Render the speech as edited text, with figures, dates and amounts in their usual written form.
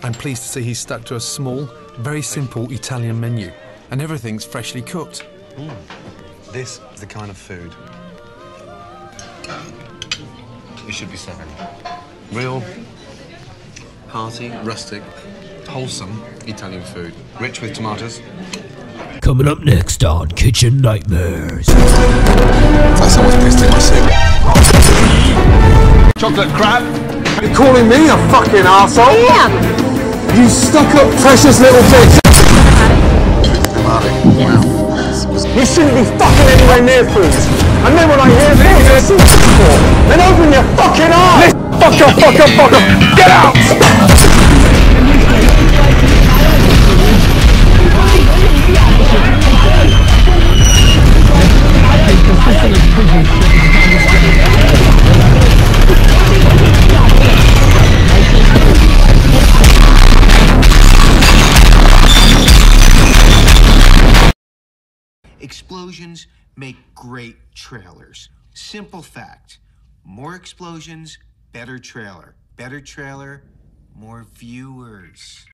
I'm pleased to see he's stuck to a small, very simple Italian menu, and everything's freshly cooked. This is the kind of food you should be serving. Real, hearty, rustic, wholesome Italian food. Rich with tomatoes. Coming up next on Kitchen Nightmares. It's like someone's pissed in my soup. Chocolate crab? You're calling me a fucking arsehole? I am. You stuck-up precious little bitch! Wow. You shouldn't be fucking anywhere near food. And then when I hear this, then open your fucking eyes! Fucker! Get out! Explosions make great trailers. Simple fact. More explosions, better trailer. Better trailer, more viewers.